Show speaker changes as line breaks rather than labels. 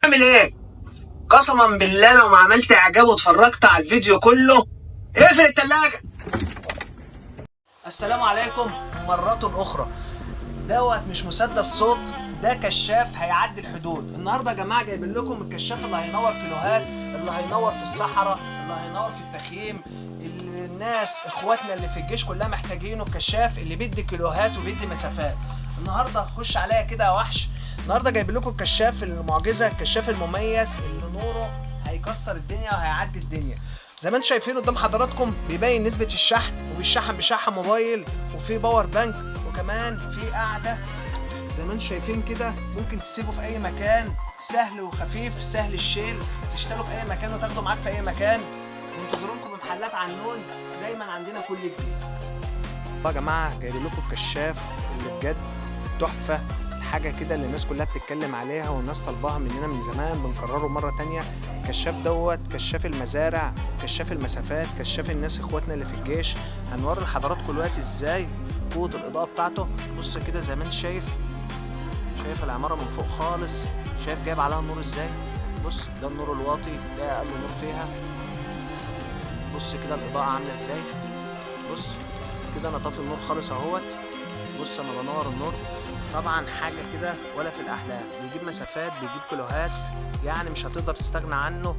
اعمل ايه؟ قسما بالله لو ما عملت اعجاب واتفرجت على الفيديو كله اقفل التلاجة. السلام عليكم مرة اخرى. دوت مش مسدس صوت، ده كشاف هيعدي الحدود. النهارده يا جماعه جايبين لكم الكشاف اللي هينور كيلوهات، اللي هينور في الصحراء، اللي هينور في التخييم. الناس اخواتنا اللي في الجيش كلها محتاجينه، الكشاف اللي بيدي كيلوهات وبيدي مسافات. النهارده خش عليا كده يا وحش. النهارده جايبين لكم الكشاف المعجزه، الكشاف المميز اللي نوره هيكسر الدنيا وهيعدي الدنيا. زي ما انتم شايفين قدام حضراتكم بيبين نسبه الشحن، وبيشحن بشحن موبايل، وفي باور بانك، وكمان في قاعده زي ما انتم شايفين كده. ممكن تسيبه في اي مكان، سهل وخفيف، سهل الشيل، تشتغلوا في اي مكان وتاخدوا معاك في اي مكان. وانتظرونكم بمحلات عنون، دايما عندنا كل جديد. يا جماعه جايب لكم الكشاف اللي بجد تحفه، حاجه كده اللي الناس كلها بتتكلم عليها والناس طالباها مننا من زمان، بنكرره مره تانية. الكشاف دوت كشاف المزارع، كشاف المسافات، كشاف الناس اخواتنا اللي في الجيش. هنوري لحضراتكم دلوقتي ازاي قوه الاضاءه بتاعته. بص كده زي ما انت شايف العمارة من فوق خالص، شايف جايب عليها النور ازاي. بص ده النور الواطي، ده اقل نور فيها. بص كده الاضاءة عاملة ازاي. بص كده انا طافي النور خالص اهوت. بص انا بنور النور. طبعا حاجة كده ولا في الاحلام، بيجيب مسافات، بيجيب كيلوهات، يعني مش هتقدر تستغنى عنه.